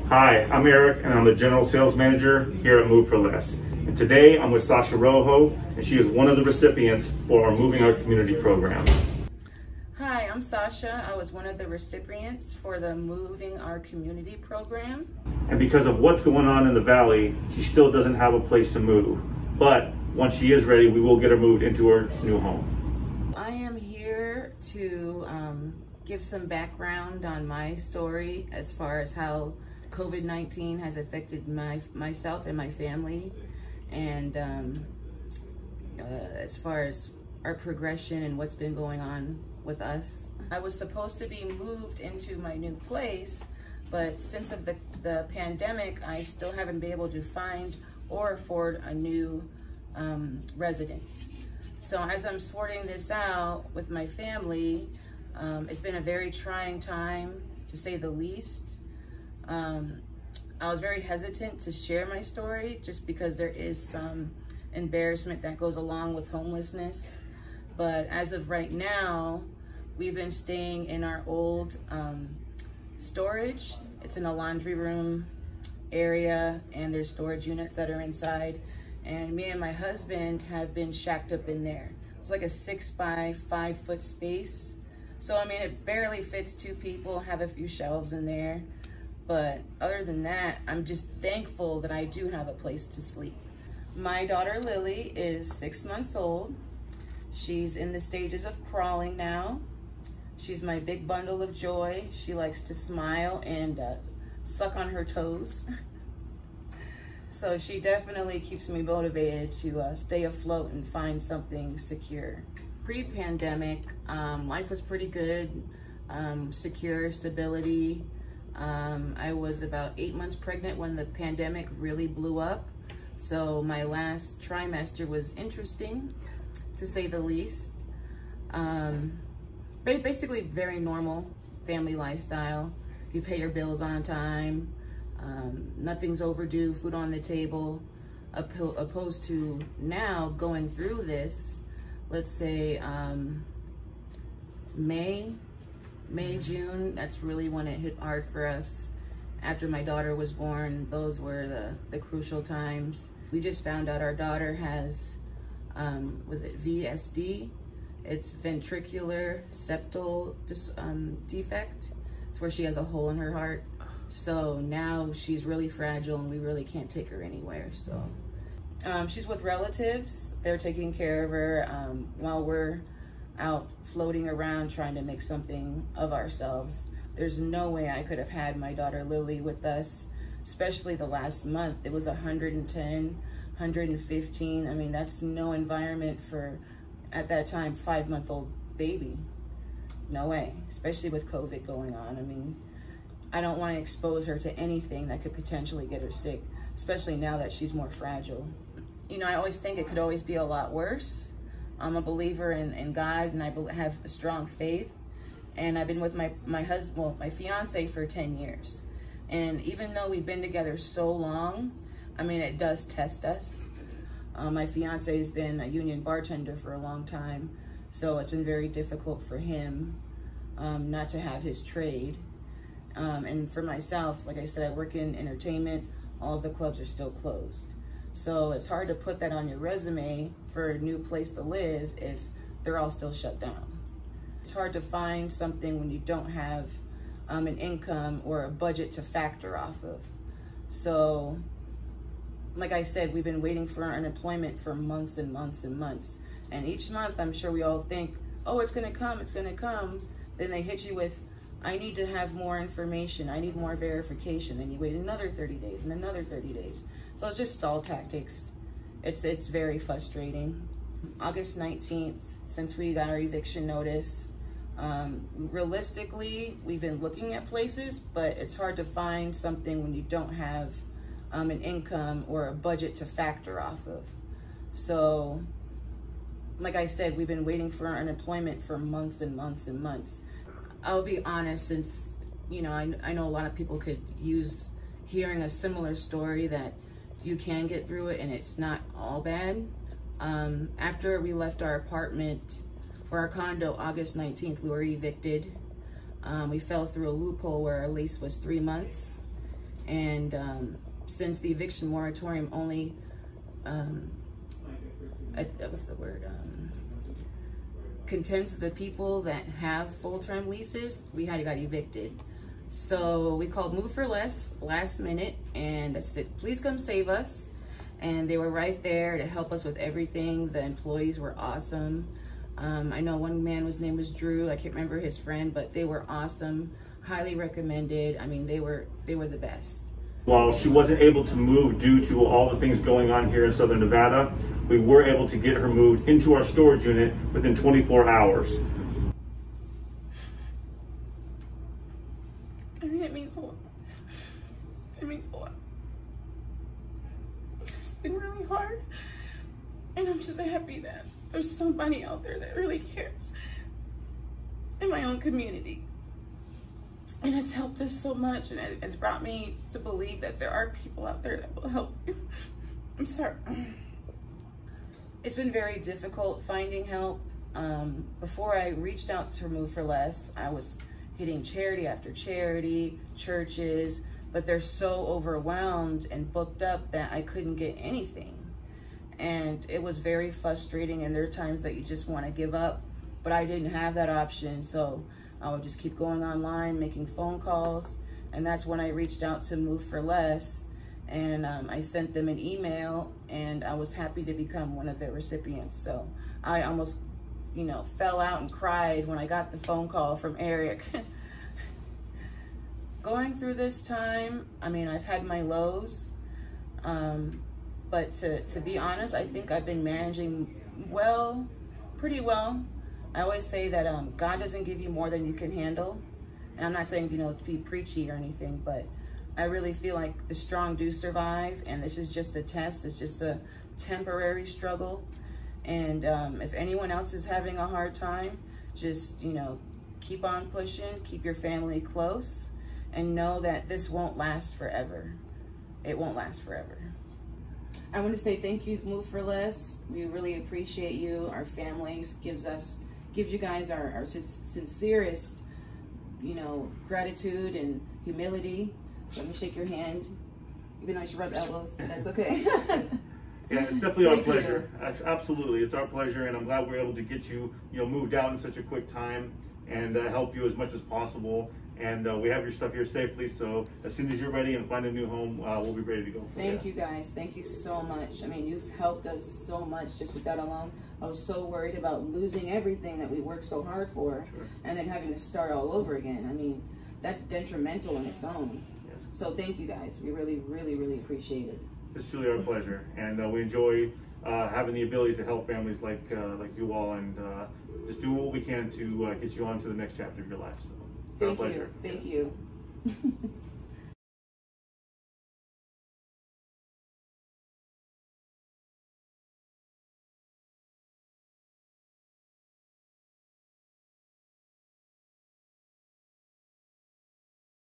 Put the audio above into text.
Hi, I'm Eric and I'm the General Sales Manager here at Move for Less. And today I'm with Sasha Rojo and she is one of the recipients for our Moving Our Community program. Hi, I'm Sasha. I was one of the recipients for the Moving Our Community program. And because of what's going on in the Valley, she still doesn't have a place to move. But once she is ready, we will get her moved into her new home. I am here to give some background on my story as far as how COVID-19 has affected myself and my family, and as far as our progression and what's been going on with us. I was supposed to be moved into my new place, but since of the pandemic, I still haven't been able to find or afford a new residence. So as I'm sorting this out with my family, it's been a very trying time, to say the least. I was very hesitant to share my story just because there is some embarrassment that goes along with homelessness. But as of right now, we've been staying in our old storage. It's in a laundry room area and there's storage units that are inside. And me and my husband have been shacked up in there. It's like a 6 by 5 foot space. So, I mean, it barely fits 2 people, have a few shelves in there. But other than that, I'm just thankful that I do have a place to sleep. My daughter Lily is 6 months old. She's in the stages of crawling now. She's my big bundle of joy. She likes to smile and suck on her toes. So she definitely keeps me motivated to stay afloat and find something secure. Pre-pandemic, life was pretty good, secure, stability. I was about 8 months pregnant when the pandemic really blew up. So my last trimester was interesting, to say the least. Basically very normal family lifestyle. You pay your bills on time. Nothing's overdue, food on the table, opposed to now going through this, let's say May, June, that's really when it hit hard for us. After my daughter was born, those were the crucial times. We just found out our daughter has, was it VSD? It's ventricular septal defect. It's where she has a hole in her heart. So now she's really fragile and we really can't take her anywhere. So she's with relatives. They're taking care of her while we're out floating around trying to make something of ourselves. There's no way I could have had my daughter Lily with us, especially the last month. It was 110, 115. I mean, that's no environment for, at that time, 5-month-old baby. No way, especially with COVID going on. I mean, I don't want to expose her to anything that could potentially get her sick, especially now that she's more fragile. You know, I always think it could always be a lot worse. I'm a believer in God, and I have a strong faith. And I've been with my husband, well, my fiance for 10 years. And even though we've been together so long, I mean, it does test us. My fiance has been a union bartender for a long time, so it's been very difficult for him not to have his trade. And for myself, like I said, I work in entertainment. All of the clubs are still closed. So it's hard to put that on your resume for a new place to live if they're all still shut down. It's hard to find something when you don't have an income or a budget to factor off of. So, like I said, we've been waiting for unemployment for months and months and months. And each month, I'm sure we all think, oh, it's gonna come, it's gonna come. Then they hit you with, I need to have more information, I need more verification. Then you wait another 30 days and another 30 days. So it's just stall tactics. It's very frustrating. August 19th, since we got our eviction notice, realistically, we've been looking at places, but it's hard to find something when you don't have an income or a budget to factor off of. So, like I said, we've been waiting for our unemployment for months and months and months. I'll be honest, since, you know, I know a lot of people could use hearing a similar story that you can get through it and it's not all bad. After we left our apartment or our condo August 19th, we were evicted. We fell through a loophole where our lease was 3 months. And since the eviction moratorium only, what's the word? Contends the people that have full-term leases, we got evicted. So we called Move for Less last minute, and I said, please come save us. And they were right there to help us with everything. The employees were awesome. I know one man, his name was Drew. I can't remember his friend, but they were awesome. Highly recommended. I mean, they were the best. While she wasn't able to move due to all the things going on here in Southern Nevada, we were able to get her moved into our storage unit within 24 hours. I mean, it means a lot. It means a lot. It's been really hard. And I'm just happy that there's somebody out there that really cares in my own community. And it's helped us so much, and it's brought me to believe that there are people out there that will help you. I'm sorry. It's been very difficult finding help. Before I reached out to Move for Less, I was hitting charity after charity, churches, but they're so overwhelmed and booked up that I couldn't get anything. And it was very frustrating, and there are times that you just want to give up, but I didn't have that option, so I would just keep going online, making phone calls, and that's when I reached out to Move for Less, and I sent them an email, and I was happy to become one of their recipients. So I almost, you know, fell out and cried when I got the phone call from Eric. Going through this time, I mean, I've had my lows, but to be honest, I think I've been managing well, pretty well. I always say that God doesn't give you more than you can handle. And I'm not saying, you know, to be preachy or anything, but I really feel like the strong do survive, and this is just a test. It's just a temporary struggle. And if anyone else is having a hard time, just, you know, keep on pushing, keep your family close, and know that this won't last forever. It won't last forever. I want to say thank you, Move for Less. We really appreciate you. Our families gives you guys our sincerest, you know, gratitude and humility. So let me shake your hand, even though I should rub elbows, but that's okay. Yeah, it's definitely our pleasure. Absolutely, it's our pleasure, and I'm glad we're able to get you, you know, moved out in such a quick time and help you as much as possible. And we have your stuff here safely, so as soon as you're ready and find a new home, we'll be ready to go. Thank you guys. Thank you so much. I mean, you've helped us so much just with that alone. I was so worried about losing everything that we worked so hard for, and then having to start all over again. I mean, that's detrimental in its own. Yes. So thank you guys. We really, really, really appreciate it. It's truly our pleasure, and we enjoy having the ability to help families like you all, and just do what we can to get you on to the next chapter of your life. So, Thank you. Thank you.